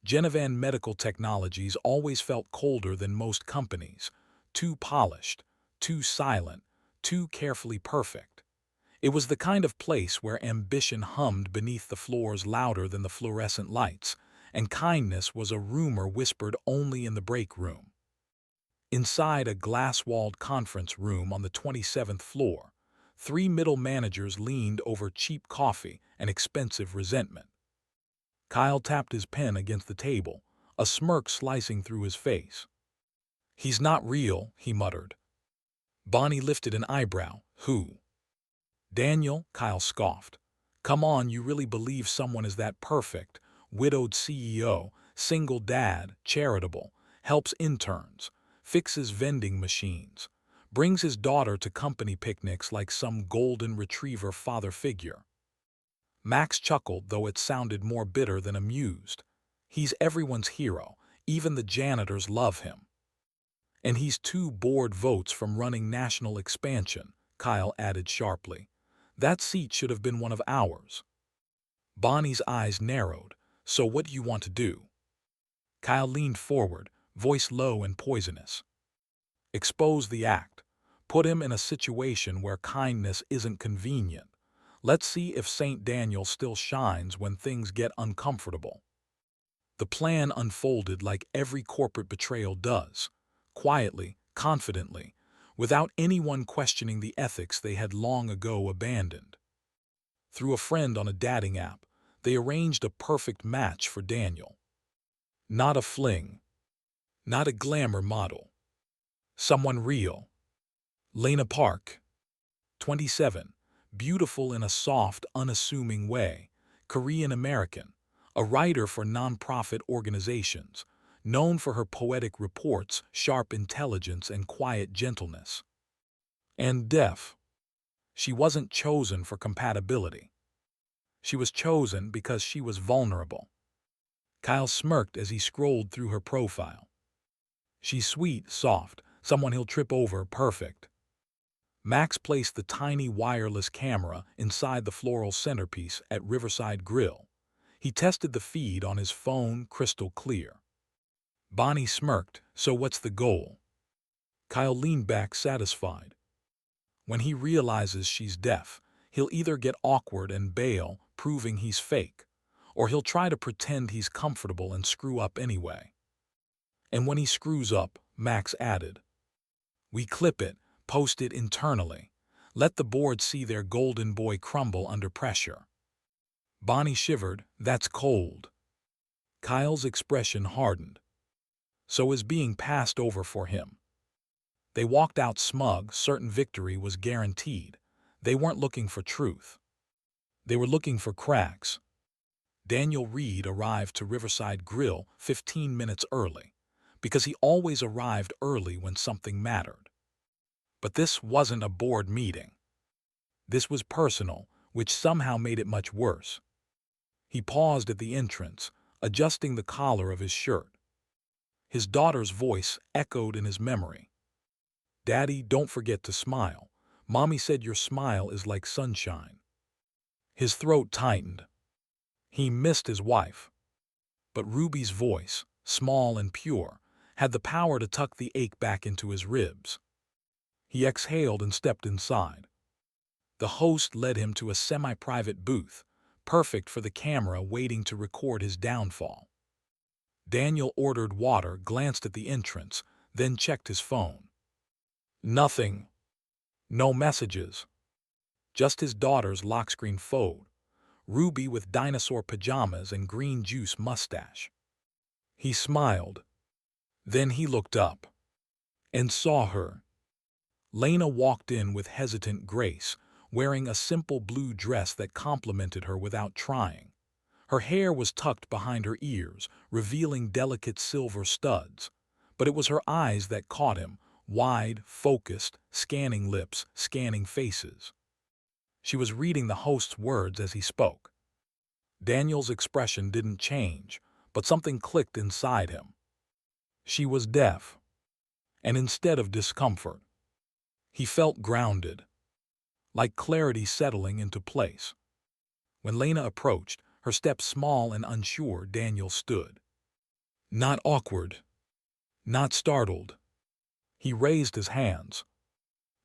Genevan Medical Technologies always felt colder than most companies, too polished, too silent, too carefully perfect. It was the kind of place where ambition hummed beneath the floors louder than the fluorescent lights, and kindness was a rumor whispered only in the break room. Inside a glass-walled conference room on the 27th floor, three middle managers leaned over cheap coffee and expensive resentment. Kyle tapped his pen against the table, a smirk slicing through his face. "He's not real," he muttered. Bonnie lifted an eyebrow. "Who?" "Daniel," Kyle scoffed. "Come on, you really believe someone is that perfect? Widowed CEO, single dad, charitable, helps interns, fixes vending machines, brings his daughter to company picnics like some golden retriever father figure." Max chuckled, though it sounded more bitter than amused. "He's everyone's hero. Even the janitors love him." "And he's 2 board votes from running national expansion," Kyle added sharply. "That seat should have been one of ours." Bonnie's eyes narrowed. "So what do you want to do?" Kyle leaned forward, voice low and poisonous. "Expose the act. Put him in a situation where kindness isn't convenient. Let's see if St. Daniel still shines when things get uncomfortable." The plan unfolded like every corporate betrayal does, quietly, confidently, without anyone questioning the ethics they had long ago abandoned. Through a friend on a dating app, they arranged a perfect match for Daniel. Not a fling, not a glamour model. Someone real. Lena Park, 27, beautiful in a soft, unassuming way, Korean-American, a writer for nonprofit organizations, known for her poetic reports, sharp intelligence, and quiet gentleness. And deaf. She wasn't chosen for compatibility. She was chosen because she was vulnerable. Kyle smirked as he scrolled through her profile. "She's sweet, soft, someone he'll trip over, perfect." Max placed the tiny wireless camera inside the floral centerpiece at Riverside Grill. He tested the feed on his phone, crystal clear. Bonnie smirked. "So what's the goal?" Kyle leaned back, satisfied. "When he realizes she's deaf, he'll either get awkward and bail, proving he's fake, or he'll try to pretend he's comfortable and screw up anyway. And when he screws up," Max added, "we clip it, post it internally. Let the board see their golden boy crumble under pressure." Bonnie shivered. "That's cold." Kyle's expression hardened. So is being passed over for him. They walked out smug, certain victory was guaranteed. They weren't looking for truth. They were looking for cracks. Daniel Reed arrived to Riverside Grill 15 minutes early, because he always arrived early when something mattered. But this wasn't a board meeting. This was personal, which somehow made it much worse. He paused at the entrance, adjusting the collar of his shirt. His daughter's voice echoed in his memory. "Daddy, don't forget to smile. Mommy said your smile is like sunshine." His throat tightened. He missed his wife. But Ruby's voice, small and pure, had the power to tuck the ache back into his ribs. He exhaled and stepped inside. The host led him to a semi-private booth, perfect for the camera waiting to record his downfall. Daniel ordered water, glanced at the entrance, then checked his phone. Nothing. No messages. Just his daughter's lock-screen phone, Ruby with dinosaur pajamas and green juice mustache. He smiled. Then he looked up and saw her. Lena walked in with hesitant grace, wearing a simple blue dress that complimented her without trying. Her hair was tucked behind her ears, revealing delicate silver studs. But it was her eyes that caught him, wide, focused, scanning lips, scanning faces. She was reading the host's words as he spoke. Daniel's expression didn't change, but something clicked inside him. She was deaf. And instead of discomfort, he felt grounded, like clarity settling into place. When Lena approached, her step small and unsure, Daniel stood. Not awkward, not startled. He raised his hands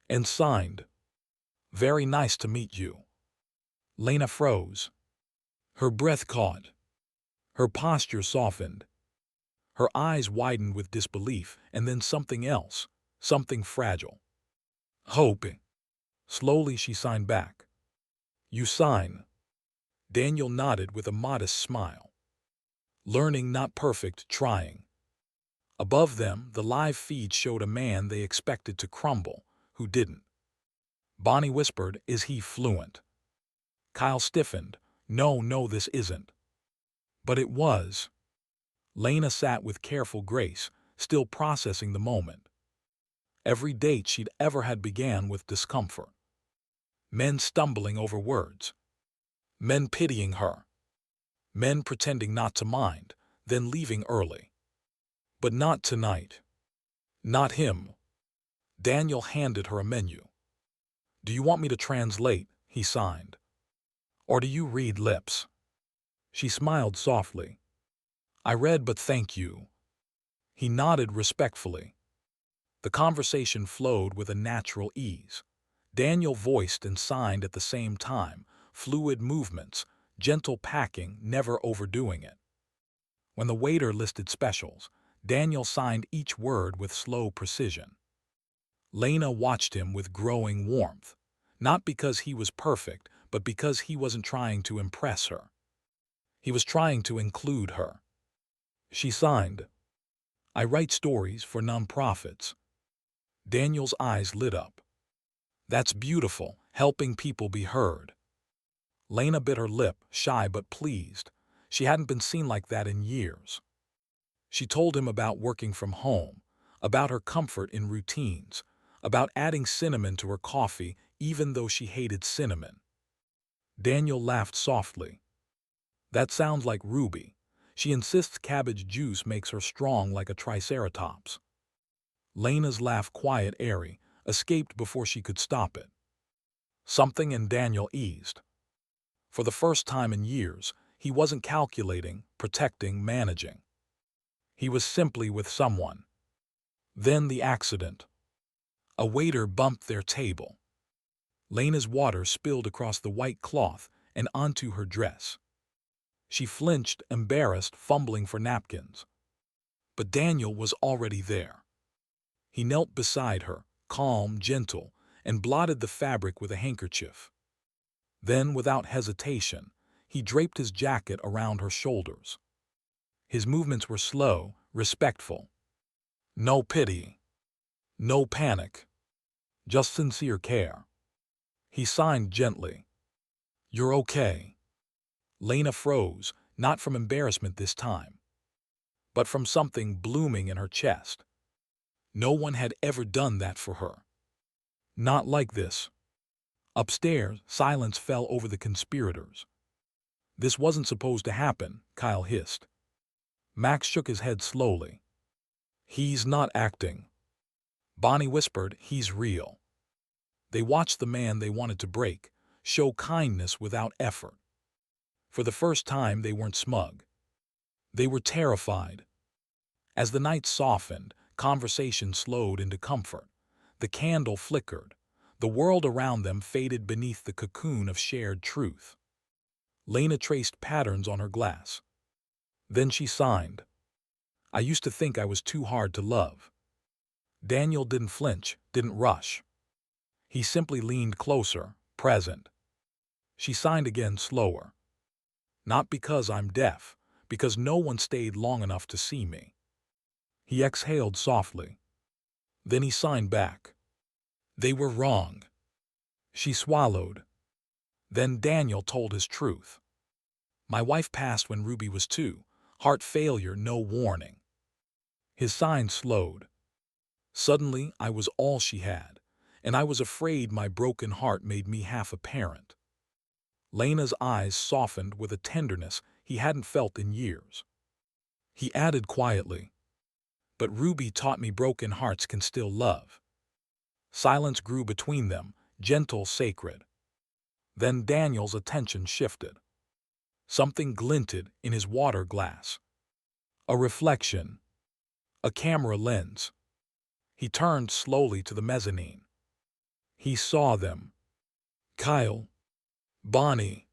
and signed, "Very nice to meet you." Lena froze. Her breath caught. Her posture softened. Her eyes widened with disbelief, and then something else, something fragile. Hoping. Slowly she signed back. "You sign." Daniel nodded with a modest smile. Learning, not perfect, trying. Above them, the live feed showed a man they expected to crumble, who didn't. Bonnie whispered, "Is he fluent?" Kyle stiffened. "No, no, this isn't." But it was. Lena sat with careful grace, still processing the moment. Every date she'd ever had began with discomfort. Men stumbling over words. Men pitying her. Men pretending not to mind, then leaving early. But not tonight. Not him. Daniel handed her a menu. "Do you want me to translate?" he signed. "Or do you read lips?" She smiled softly. "I read, but thank you." He nodded respectfully. The conversation flowed with a natural ease. Daniel voiced and signed at the same time, fluid movements, gentle packing, never overdoing it. When the waiter listed specials, Daniel signed each word with slow precision. Lena watched him with growing warmth, not because he was perfect, but because he wasn't trying to impress her. He was trying to include her. She signed, "I write stories for nonprofits." Daniel's eyes lit up. "That's beautiful, helping people be heard." Lena bit her lip, shy but pleased. She hadn't been seen like that in years. She told him about working from home, about her comfort in routines, about adding cinnamon to her coffee even though she hated cinnamon. Daniel laughed softly. "That sounds like Ruby. She insists cabbage juice makes her strong like a triceratops." Lena's laugh, quiet, airy, escaped before she could stop it. Something in Daniel eased. For the first time in years, he wasn't calculating, protecting, managing. He was simply with someone. Then the accident. A waiter bumped their table. Lena's water spilled across the white cloth and onto her dress. She flinched, embarrassed, fumbling for napkins. But Daniel was already there. He knelt beside her, calm, gentle, and blotted the fabric with a handkerchief. Then, without hesitation, he draped his jacket around her shoulders. His movements were slow, respectful. No pity. No panic. Just sincere care. He signed gently. "You're okay." Lena froze, not from embarrassment this time, but from something blooming in her chest. No one had ever done that for her. Not like this. Upstairs, silence fell over the conspirators. "This wasn't supposed to happen," Kyle hissed. Max shook his head slowly. "He's not acting." Bonnie whispered, "He's real." They watched the man they wanted to break show kindness without effort. For the first time, they weren't smug. They were terrified. As the night softened, conversation slowed into comfort. The candle flickered. The world around them faded beneath the cocoon of shared truth. Lena traced patterns on her glass. Then she signed, "I used to think I was too hard to love." Daniel didn't flinch, didn't rush. He simply leaned closer, present. She signed again, slower. "Not because I'm deaf, because no one stayed long enough to see me." He exhaled softly. Then he signed back. "They were wrong." She swallowed. Then Daniel told his truth. "My wife passed when Ruby was 2. Heart failure, no warning." His sign slowed. "Suddenly, I was all she had, and I was afraid my broken heart made me half a parent." Lena's eyes softened with a tenderness he hadn't felt in years. He added quietly, "But Ruby taught me broken hearts can still love." Silence grew between them, gentle, sacred. Then Daniel's attention shifted. Something glinted in his water glass. A reflection. A camera lens. He turned slowly to the mezzanine. He saw them. Kyle, Bonnie,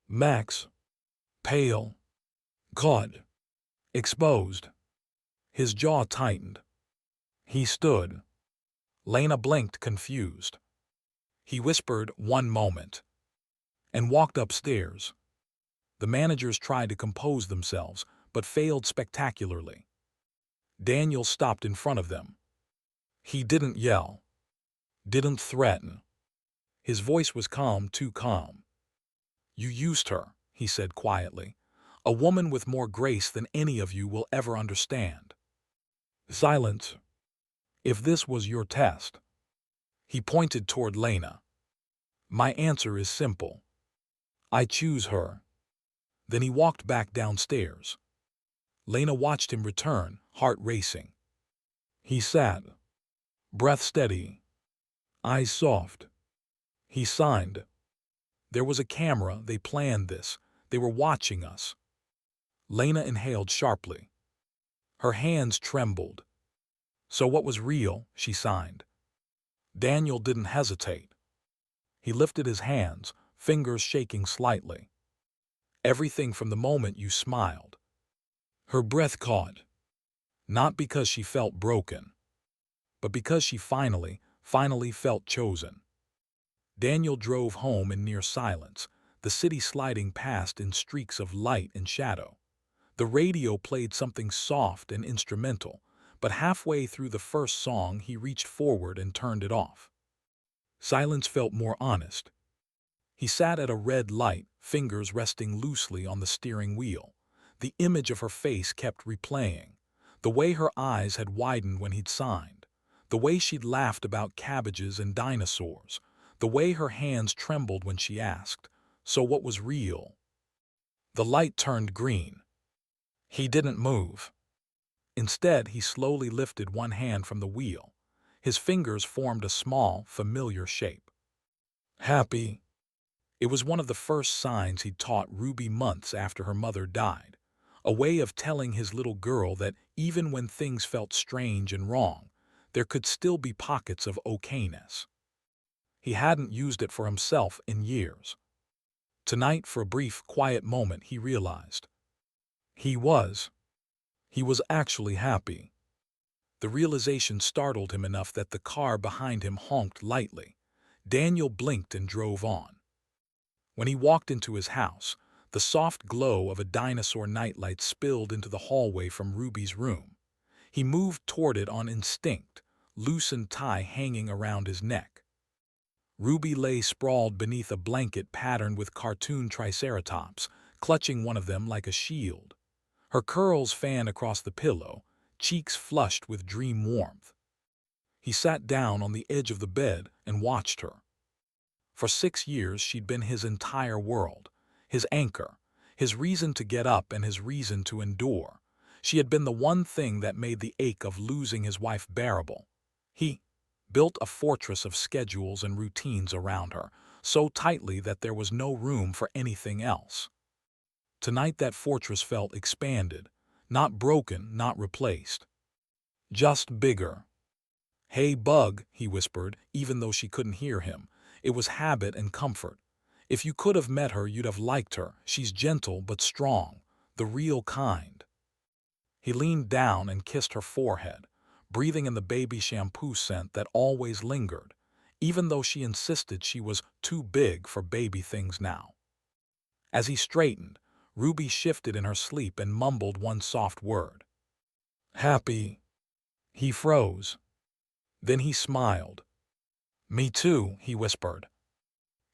Max, pale, caught, exposed. His jaw tightened. He stood. Lena blinked, confused. He whispered, "One moment," and walked upstairs. The managers tried to compose themselves, but failed spectacularly. Daniel stopped in front of them. He didn't yell, didn't threaten. His voice was calm, too calm. "You used her," he said quietly. "A woman with more grace than any of you will ever understand." Silence. "If this was your test." He pointed toward Lena. "My answer is simple. I choose her." Then he walked back downstairs. Lena watched him return, heart racing. He sat, breath steady, eyes soft. He signed. There was a camera, they planned this. They were watching us. Lena inhaled sharply. Her hands trembled. "So what was real?" she signed. Daniel didn't hesitate. He lifted his hands, fingers shaking slightly. "Everything from the moment you smiled." Her breath caught. Not because she felt broken, but because she finally felt chosen. Daniel drove home in near silence, the city sliding past in streaks of light and shadow. The radio played something soft and instrumental, but halfway through the first song he reached forward and turned it off. Silence felt more honest. He sat at a red light, fingers resting loosely on the steering wheel. The image of her face kept replaying. The way her eyes had widened when he'd signed. The way she'd laughed about cabbages and dinosaurs. The way her hands trembled when she asked, "So what was real?" The light turned green. He didn't move. Instead, he slowly lifted one hand from the wheel. His fingers formed a small, familiar shape. Happy. It was one of the first signs he'd taught Ruby months after her mother died. A way of telling his little girl that even when things felt strange and wrong, there could still be pockets of okayness. He hadn't used it for himself in years. Tonight, for a brief, quiet moment, he realized. He was actually happy. The realization startled him enough that the car behind him honked lightly. Daniel blinked and drove on. When he walked into his house, the soft glow of a dinosaur nightlight spilled into the hallway from Ruby's room. He moved toward it on instinct, loosened tie hanging around his neck. Ruby lay sprawled beneath a blanket patterned with cartoon triceratops, clutching one of them like a shield. Her curls fanned across the pillow, cheeks flushed with dream warmth. He sat down on the edge of the bed and watched her. For 6 years she'd been his entire world, his anchor, his reason to get up and his reason to endure. She had been the one thing that made the ache of losing his wife bearable. He built a fortress of schedules and routines around her, so tightly that there was no room for anything else. Tonight that fortress felt expanded, not broken, not replaced. Just bigger. "Hey, Bug," he whispered, even though she couldn't hear him. It was habit and comfort. "If you could have met her, you'd have liked her. She's gentle but strong, the real kind." He leaned down and kissed her forehead, breathing in the baby shampoo scent that always lingered, even though she insisted she was too big for baby things now. As he straightened, Ruby shifted in her sleep and mumbled one soft word. "Happy." He froze. Then he smiled. "Me too," he whispered.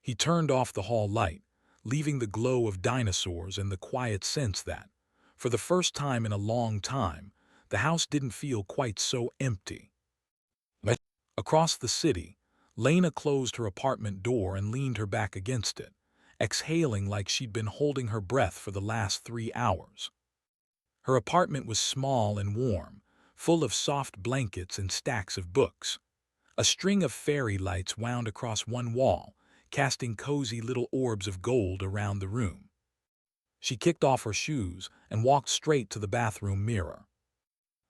He turned off the hall light, leaving the glow of dinosaurs and the quiet sense that, for the first time in a long time, the house didn't feel quite so empty. Across the city, Lena closed her apartment door and leaned her back against it, exhaling like she'd been holding her breath for the last 3 hours. Her apartment was small and warm, full of soft blankets and stacks of books. A string of fairy lights wound across one wall, casting cozy little orbs of gold around the room. She kicked off her shoes and walked straight to the bathroom mirror.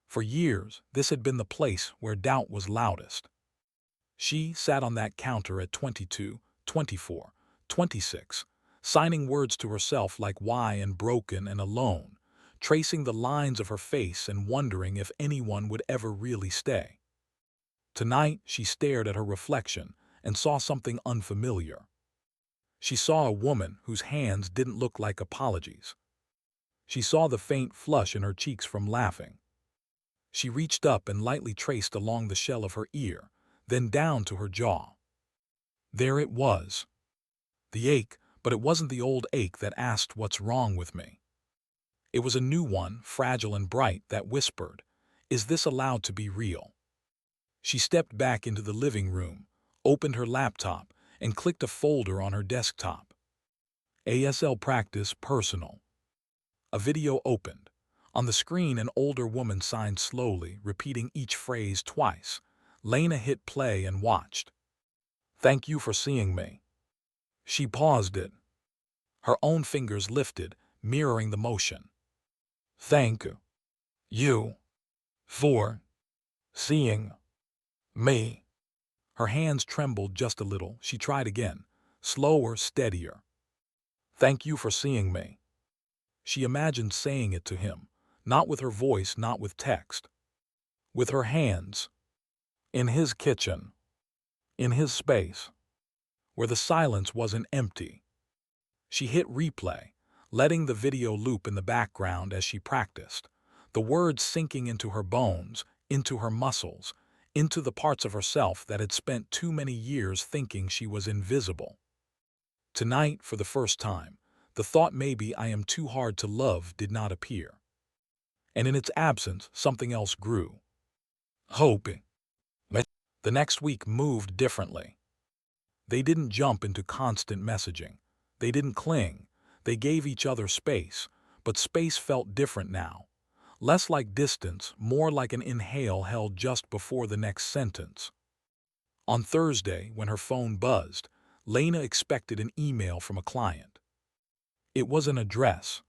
For years, this had been the place where doubt was loudest. She sat on that counter at 22, 24, 26, signing words to herself like why and broken and alone, tracing the lines of her face and wondering if anyone would ever really stay. Tonight, she stared at her reflection and saw something unfamiliar. She saw a woman whose hands didn't look like apologies. She saw the faint flush in her cheeks from laughing. She reached up and lightly traced along the shell of her ear, then down to her jaw. There it was. The ache, but it wasn't the old ache that asked what's wrong with me. It was a new one, fragile and bright, that whispered, "Is this allowed to be real?" She stepped back into the living room, opened her laptop, and clicked a folder on her desktop. ASL Practice Personal. A video opened. On the screen, an older woman signed slowly, repeating each phrase twice. Lena hit play and watched. "Thank you for seeing me." She paused it. Her own fingers lifted, mirroring the motion. "Thank you for seeing me." Her hands trembled just a little. She tried again, slower, steadier. "Thank you for seeing me." She imagined saying it to him, not with her voice, not with text. With her hands. In his kitchen. In his space. Where the silence wasn't empty. She hit replay, letting the video loop in the background as she practiced, the words sinking into her bones, into her muscles, into the parts of herself that had spent too many years thinking she was invisible. Tonight, for the first time, the thought maybe I am too hard to love did not appear. And in its absence, something else grew. Hope. The next week moved differently. They didn't jump into constant messaging. They didn't cling. They gave each other space, but space felt different now. Less like distance, more like an inhale held just before the next sentence. On Thursday, when her phone buzzed, Lena expected an email from a client. It was an address.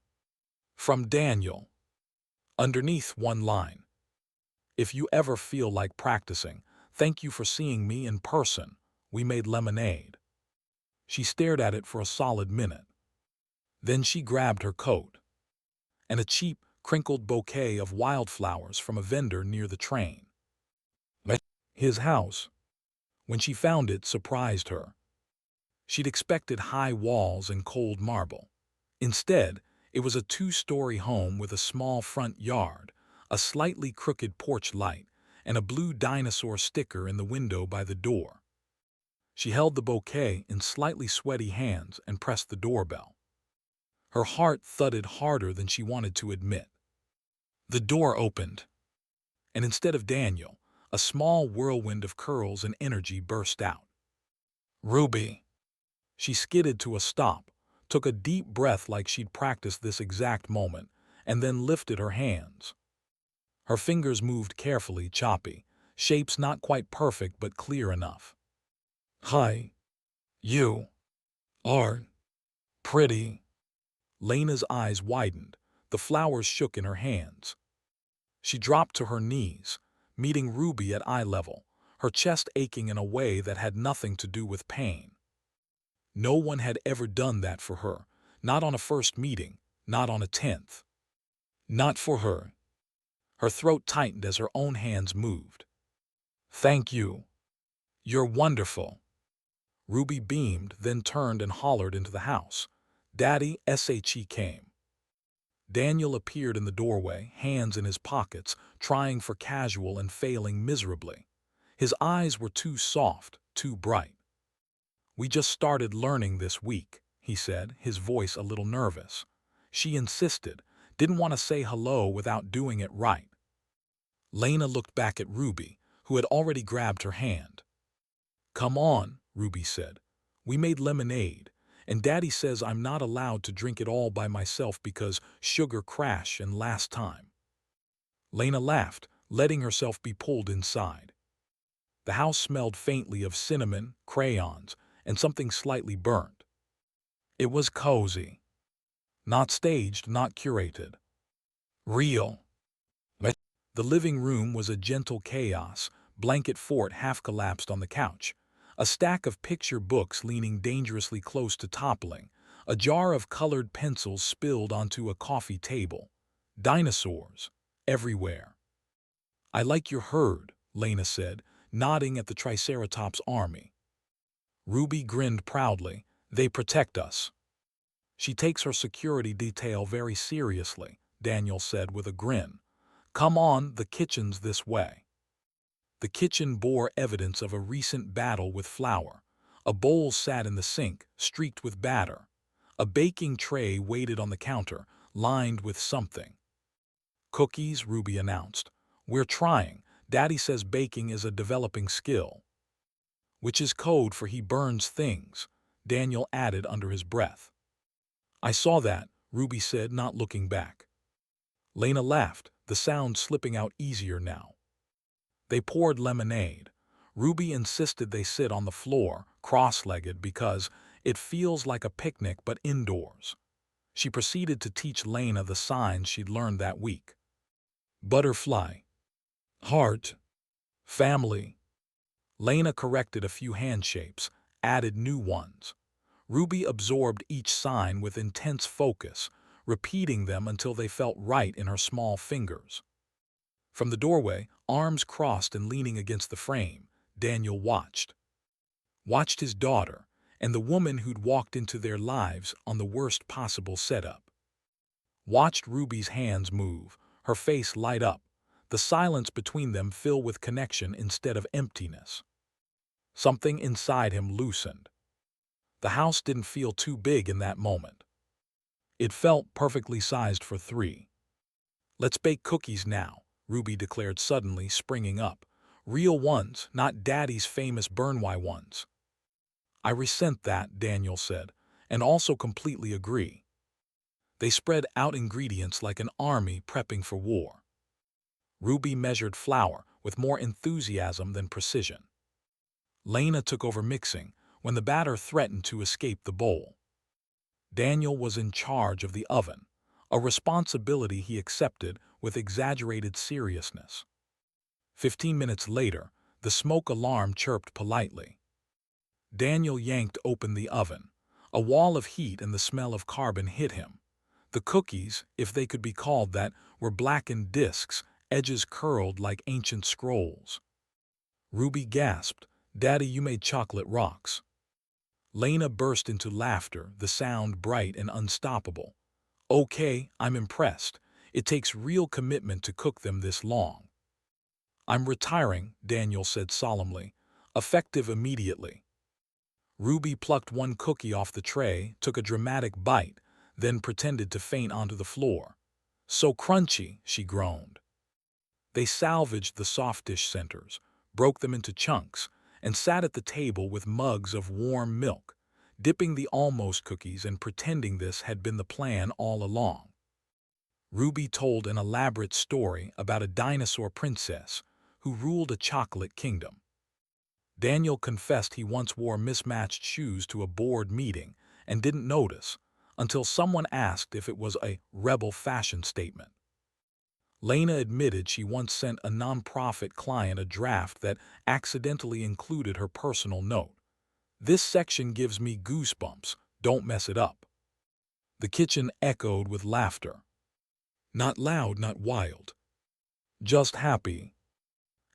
From Daniel. Underneath, one line. "If you ever feel like practicing, thank you for seeing me in person. We made lemonade." She stared at it for a solid minute. Then she grabbed her coat. And a cheap, crinkled bouquet of wildflowers from a vendor near the train. His house. When she found it, surprised her. She'd expected high walls and cold marble. Instead, it was a two-story home with a small front yard, a slightly crooked porch light, and a blue dinosaur sticker in the window by the door. She held the bouquet in slightly sweaty hands and pressed the doorbell. Her heart thudded harder than she wanted to admit. The door opened, and instead of Daniel, a small whirlwind of curls and energy burst out. "Ruby." She skidded to a stop, took a deep breath like she'd practiced this exact moment, and then lifted her hands. Her fingers moved carefully, choppy, shapes not quite perfect but clear enough. "Hi. You are pretty." Lena's eyes widened. The flowers shook in her hands. She dropped to her knees, meeting Ruby at eye level, her chest aching in a way that had nothing to do with pain. No one had ever done that for her, not on a first meeting, not on a 10th. Not for her. Her throat tightened as her own hands moved. "Thank you. You're wonderful." Ruby beamed, then turned and hollered into the house. "Daddy, SHE came." Daniel appeared in the doorway, hands in his pockets, trying for casual and failing miserably. His eyes were too soft, too bright. "We just started learning this week," he said, his voice a little nervous. She insisted, didn't want to say hello without doing it right. Lena looked back at Ruby, who had already grabbed her hand. "Come on," Ruby said. "We made lemonade, and Daddy says I'm not allowed to drink it all by myself because sugar crash and last time." Lena laughed, letting herself be pulled inside. The house smelled faintly of cinnamon, crayons, and something slightly burnt. It was cozy. Not staged, not curated. Real. The living room was a gentle chaos, blanket fort half collapsed on the couch, a stack of picture books leaning dangerously close to toppling, a jar of colored pencils spilled onto a coffee table. Dinosaurs. Everywhere. I like your herd, Lena said, nodding at the Triceratops army. Ruby grinned proudly. They protect us. She takes her security detail very seriously, Daniel said with a grin. Come on, the kitchen's this way. The kitchen bore evidence of a recent battle with flour. A bowl sat in the sink, streaked with batter. A baking tray waited on the counter, lined with something. Cookies, Ruby announced. We're trying. Daddy says baking is a developing skill. Which is code for he burns things, Daniel added under his breath. I saw that, Ruby said, not looking back. Lena laughed, the sound slipping out easier now. They poured lemonade. Ruby insisted they sit on the floor, cross-legged, because it feels like a picnic but indoors. She proceeded to teach Lena the signs she'd learned that week. Butterfly. Heart. Family. Lena corrected a few hand shapes, added new ones. Ruby absorbed each sign with intense focus, repeating them until they felt right in her small fingers. From the doorway, arms crossed and leaning against the frame, Daniel watched. Watched his daughter, and the woman who'd walked into their lives on the worst possible setup. Watched Ruby's hands move, her face light up, the silence between them fill with connection instead of emptiness. Something inside him loosened. The house didn't feel too big in that moment. It felt perfectly sized for three. Let's bake cookies now, Ruby declared suddenly, springing up. Real ones, not Daddy's famous Burnwy ones. I resent that, Daniel said, and also completely agree. They spread out ingredients like an army prepping for war. Ruby measured flour with more enthusiasm than precision. Lena took over mixing when the batter threatened to escape the bowl. Daniel was in charge of the oven, a responsibility he accepted with exaggerated seriousness. 15 minutes later, the smoke alarm chirped politely. Daniel yanked open the oven. A wall of heat and the smell of carbon hit him. The cookies, if they could be called that, were blackened discs, edges curled like ancient scrolls. Ruby gasped, Daddy, you made chocolate rocks. Lena burst into laughter, the sound bright and unstoppable. Okay, I'm impressed. It takes real commitment to cook them this long. I'm retiring, Daniel said solemnly, effective immediately. Ruby plucked one cookie off the tray, took a dramatic bite, then pretended to faint onto the floor. So crunchy, she groaned. They salvaged the soft dish centers, broke them into chunks, and sat at the table with mugs of warm milk, dipping the almost cookies and pretending this had been the plan all along. Ruby told an elaborate story about a dinosaur princess who ruled a chocolate kingdom. Daniel confessed he once wore mismatched shoes to a board meeting and didn't notice until someone asked if it was a rebel fashion statement. Lena admitted she once sent a nonprofit client a draft that accidentally included her personal note. This section gives me goosebumps, don't mess it up. The kitchen echoed with laughter. Not loud, not wild. Just happy.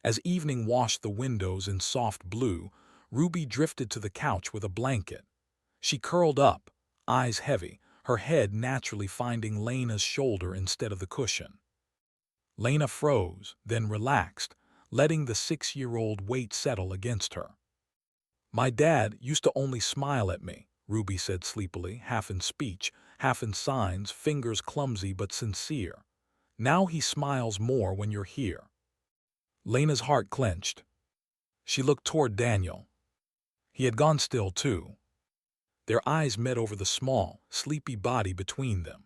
As evening washed the windows in soft blue, Ruby drifted to the couch with a blanket. She curled up, eyes heavy, her head naturally finding Lena's shoulder instead of the cushion. Lena froze, then relaxed, letting the 6-year-old weight settle against her. My dad used to only smile at me, Ruby said sleepily, half in speech, half in signs, fingers clumsy but sincere. Now he smiles more when you're here. Lena's heart clenched. She looked toward Daniel. He had gone still too. Their eyes met over the small, sleepy body between them.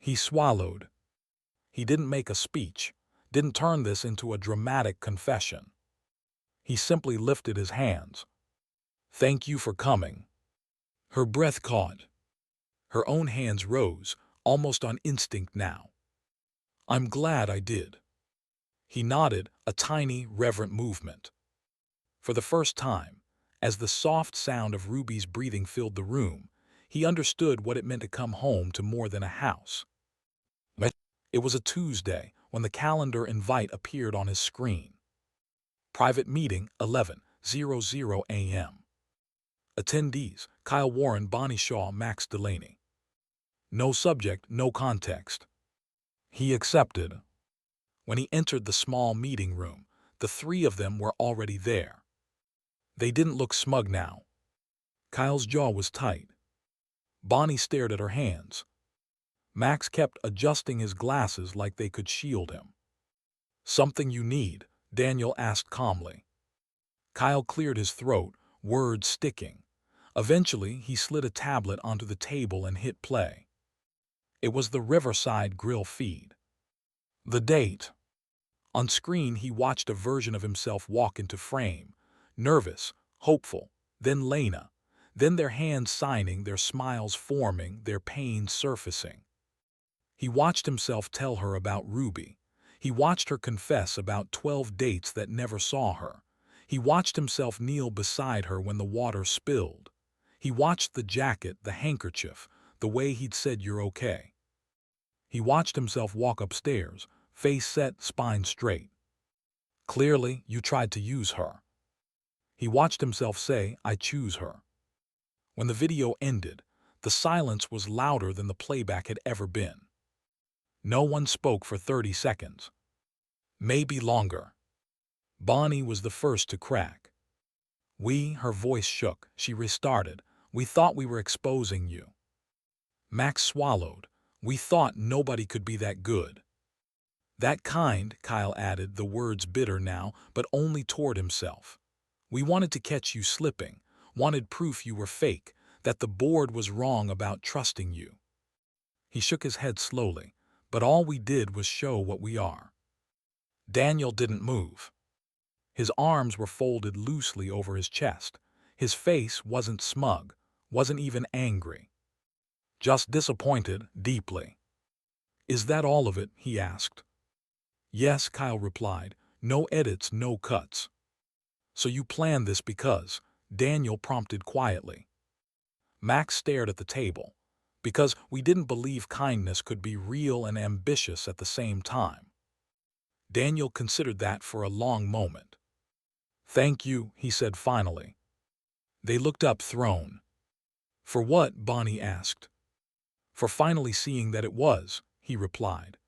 He swallowed. He didn't make a speech, didn't turn this into a dramatic confession. He simply lifted his hands. Thank you for coming. Her breath caught. Her own hands rose, almost on instinct now. "I'm glad I did." He nodded, a tiny, reverent movement. For the first time, as the soft sound of Ruby's breathing filled the room, he understood what it meant to come home to more than a house. It was a Tuesday when the calendar invite appeared on his screen. Private meeting, 11:00 a.m. Attendees, Kyle Warren, Bonnie Shaw, Max Delaney. No subject, no context. He accepted. When he entered the small meeting room, the three of them were already there. They didn't look smug now. Kyle's jaw was tight. Bonnie stared at her hands. Max kept adjusting his glasses like they could shield him. "Something you need?" Daniel asked calmly. Kyle cleared his throat, words sticking. Eventually, he slid a tablet onto the table and hit play. It was the Riverside Grill feed. The date. On screen, he watched a version of himself walk into frame, nervous, hopeful, then Lena, then their hands signing, their smiles forming, their pain surfacing. He watched himself tell her about Ruby. He watched her confess about 12 dates that never saw her. He watched himself kneel beside her when the water spilled. He watched the jacket, the handkerchief, the way he'd said "you're okay." He watched himself walk upstairs, face set, spine straight. "Clearly, you tried to use her." He watched himself say, "I choose her." When the video ended, the silence was louder than the playback had ever been. No one spoke for 30 seconds. Maybe longer. Bonnie was the first to crack. Her voice shook. She restarted. "We thought we were exposing you." Max swallowed. "We thought nobody could be that good." "That kind," Kyle added, the words bitter now, but only toward himself. "We wanted to catch you slipping, wanted proof you were fake, that the board was wrong about trusting you." He shook his head slowly. "But all we did was show what we are." Daniel didn't move. His arms were folded loosely over his chest. His face wasn't smug, wasn't even angry. Just disappointed, deeply. "Is that all of it?" he asked. "Yes," Kyle replied. "No edits, no cuts." "So you planned this because," Daniel prompted quietly. Max stared at the table. "Because we didn't believe kindness could be real and ambitious at the same time." Daniel considered that for a long moment. "Thank you," he said finally. They looked up, thrown. "For what?" Bonnie asked. "For finally seeing that it was," he replied.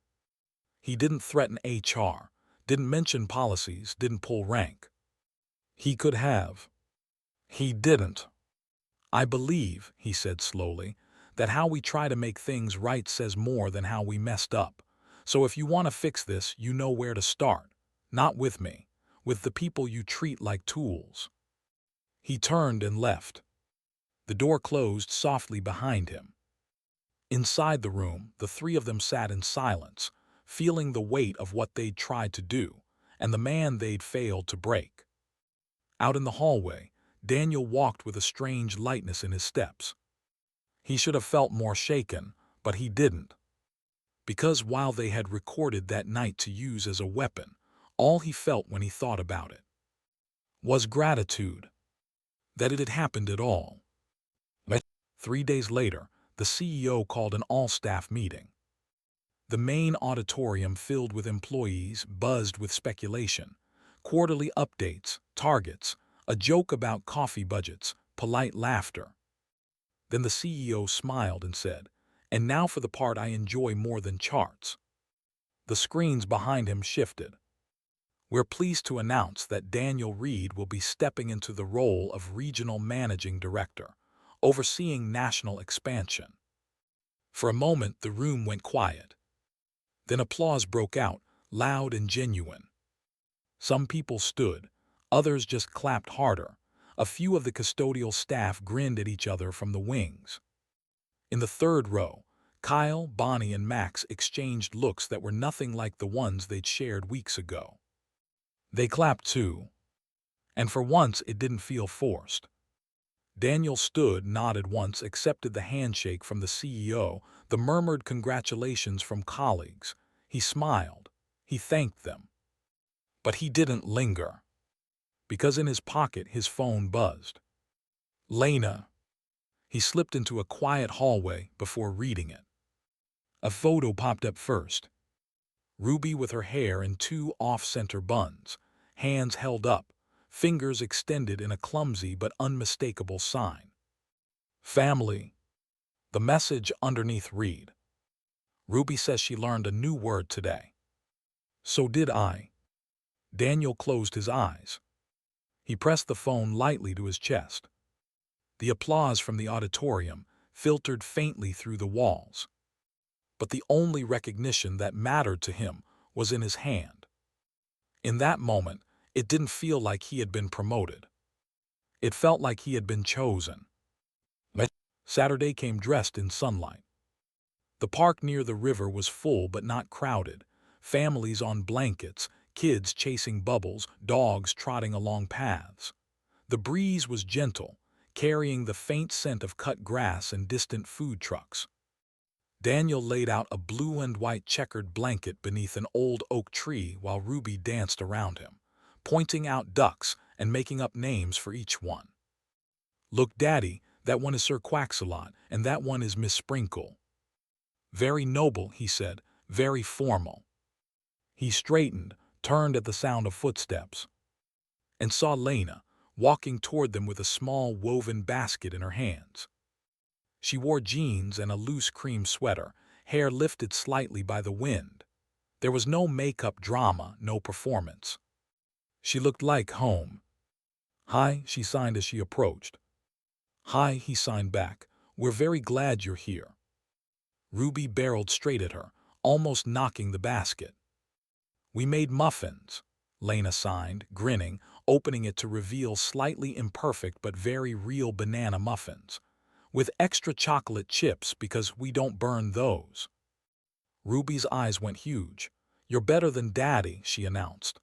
He didn't threaten HR, didn't mention policies, didn't pull rank. He could have. He didn't. "I believe," he said slowly, "that how we try to make things right says more than how we messed up. So if you want to fix this, you know where to start. Not with me, with the people you treat like tools." He turned and left. The door closed softly behind him. Inside the room, the three of them sat in silence, feeling the weight of what they'd tried to do, and the man they'd failed to break. Out in the hallway, Daniel walked with a strange lightness in his steps. He should have felt more shaken, but he didn't. Because while they had recorded that night to use as a weapon, all he felt when he thought about it was gratitude. That it had happened at all. 3 days later, the CEO called an all-staff meeting. The main auditorium filled with employees, buzzed with speculation, quarterly updates, targets, a joke about coffee budgets, polite laughter. Then the CEO smiled and said, "And now for the part I enjoy more than charts." The screens behind him shifted. "We're pleased to announce that Daniel Reed will be stepping into the role of Regional Managing Director, overseeing national expansion." For a moment, the room went quiet. Then applause broke out, loud and genuine. Some people stood, others just clapped harder. A few of the custodial staff grinned at each other from the wings. In the third row, Kyle, Bonnie, and Max exchanged looks that were nothing like the ones they'd shared weeks ago. They clapped too. And for once, it didn't feel forced. Daniel stood, nodded once, accepted the handshake from the CEO, the murmured congratulations from colleagues. He smiled. He thanked them. But he didn't linger, because in his pocket his phone buzzed. Lena. He slipped into a quiet hallway before reading it. A photo popped up first. Ruby with her hair in two off-center buns, hands held up, fingers extended in a clumsy but unmistakable sign. Family. The message underneath read, Ruby says she learned a new word today. So did I. Daniel closed his eyes. He pressed the phone lightly to his chest. The applause from the auditorium filtered faintly through the walls. But the only recognition that mattered to him was in his hand. In that moment, it didn't feel like he had been promoted. It felt like he had been chosen. Saturday came dressed in sunlight. The park near the river was full but not crowded. Families on blankets, kids chasing bubbles, dogs trotting along paths. The breeze was gentle, carrying the faint scent of cut grass and distant food trucks. Daniel laid out a blue and white checkered blanket beneath an old oak tree while Ruby danced around him, pointing out ducks and making up names for each one. Look, Daddy, that one is Sir Quacksalot, and that one is Miss Sprinkle. Very noble, he said, very formal. He straightened, turned at the sound of footsteps, and saw Lena walking toward them with a small woven basket in her hands. She wore jeans and a loose cream sweater, hair lifted slightly by the wind. There was no makeup drama, no performance. She looked like home. Hi, she signed as she approached. Hi, he signed back. We're very glad you're here. Ruby barreled straight at her, almost knocking the basket. We made muffins, Lena signed, grinning, opening it to reveal slightly imperfect but very real banana muffins, with extra chocolate chips because we don't burn those. Ruby's eyes went huge. You're better than Daddy, she announced.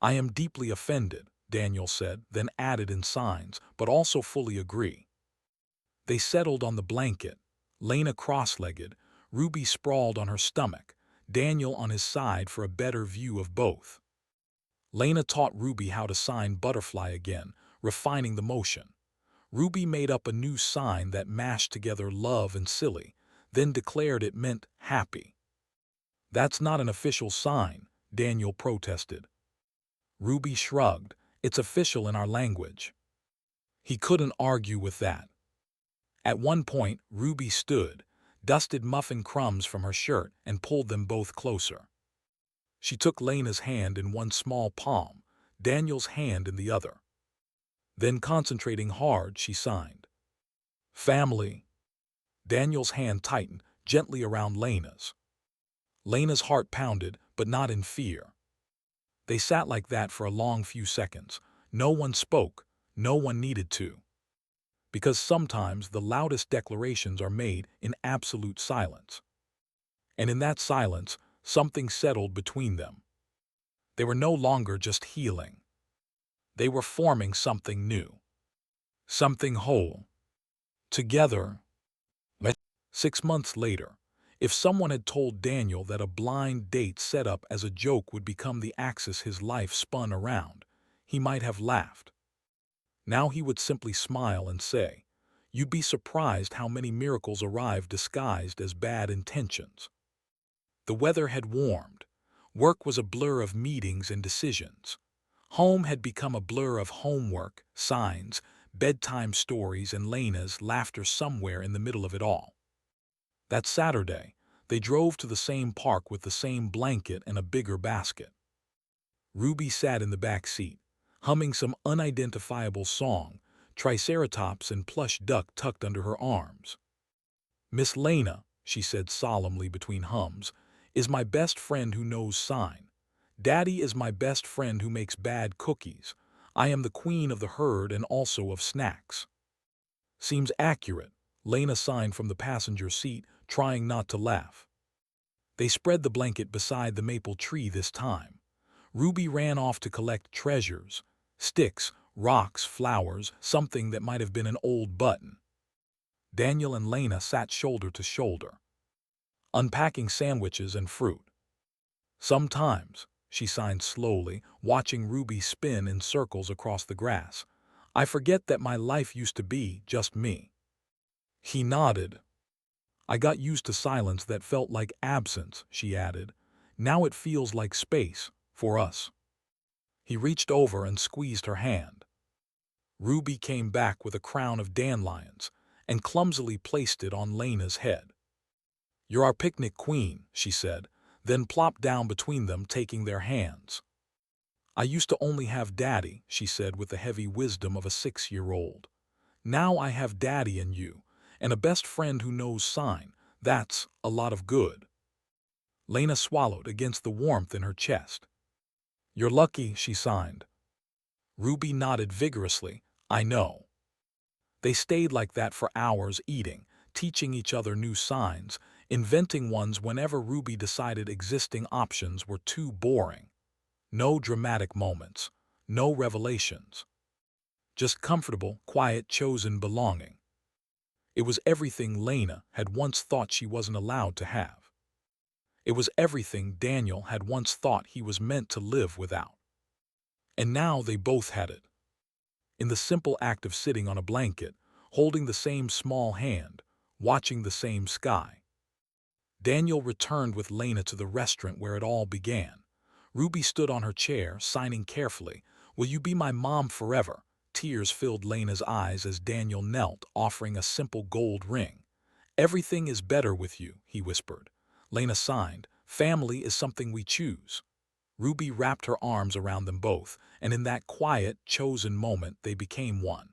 I am deeply offended, Daniel said, then added in signs, but also fully agree. They settled on the blanket, Lena cross-legged, Ruby sprawled on her stomach, Daniel on his side for a better view of both. Lena taught Ruby how to sign butterfly again, refining the motion. Ruby made up a new sign that mashed together love and silly, then declared it meant happy. That's not an official sign, Daniel protested. Ruby shrugged. It's official in our language. He couldn't argue with that. At one point, Ruby stood, dusted muffin crumbs from her shirt, and pulled them both closer. She took Lena's hand in one small palm, Daniel's hand in the other. Then, concentrating hard, she signed. Family. Daniel's hand tightened gently around Lena's. Lena's heart pounded, but not in fear. They sat like that for a long few seconds. No one spoke, no one needed to. Because sometimes the loudest declarations are made in absolute silence. And in that silence, something settled between them. They were no longer just healing. They were forming something new. Something whole. Together. 6 months later, if someone had told Daniel that a blind date set up as a joke would become the axis his life spun around, he might have laughed. Now he would simply smile and say, you'd be surprised how many miracles arrive disguised as bad intentions. The weather had warmed. Work was a blur of meetings and decisions. Home had become a blur of homework, signs, bedtime stories, and Lena's laughter somewhere in the middle of it all. That Saturday, they drove to the same park with the same blanket and a bigger basket. Ruby sat in the back seat, humming some unidentifiable song, triceratops and plush duck tucked under her arms. Miss Lena, she said solemnly between hums, is my best friend who knows sign. Daddy is my best friend who makes bad cookies. I am the queen of the herd and also of snacks. Seems accurate, Lena signed from the passenger seat, trying not to laugh. They spread the blanket beside the maple tree this time. Ruby ran off to collect treasures, sticks, Rocks, flowers, something that might have been an old button. Daniel and Lena sat shoulder to shoulder, unpacking sandwiches and fruit. Sometimes, she signed slowly, watching Ruby spin in circles across the grass, I forget that my life used to be just me. He nodded. I got used to silence that felt like absence, she added. Now it feels like space, for us. He reached over and squeezed her hand. Ruby came back with a crown of dandelions and clumsily placed it on Lena's head. You're our picnic queen, she said, then plopped down between them, taking their hands. I used to only have Daddy, she said with the heavy wisdom of a 6-year-old. Now I have Daddy and you, and a best friend who knows sign. That's a lot of good. Lena swallowed against the warmth in her chest. You're lucky, she signed. Ruby nodded vigorously. I know. They stayed like that for hours, eating, teaching each other new signs, inventing ones whenever Ruby decided existing options were too boring. No dramatic moments, no revelations. Just comfortable, quiet, chosen belonging. It was everything Lena had once thought she wasn't allowed to have. It was everything Daniel had once thought he was meant to live without. And now they both had it. In the simple act of sitting on a blanket, holding the same small hand, watching the same sky. Daniel returned with Lena to the restaurant where it all began. Ruby stood on her chair, signing carefully. Will you be my mom forever? Tears filled Lena's eyes as Daniel knelt, offering a simple gold ring. Everything is better with you, he whispered. Lena signed. Family is something we choose. Ruby wrapped her arms around them both, and in that quiet, chosen moment they became one.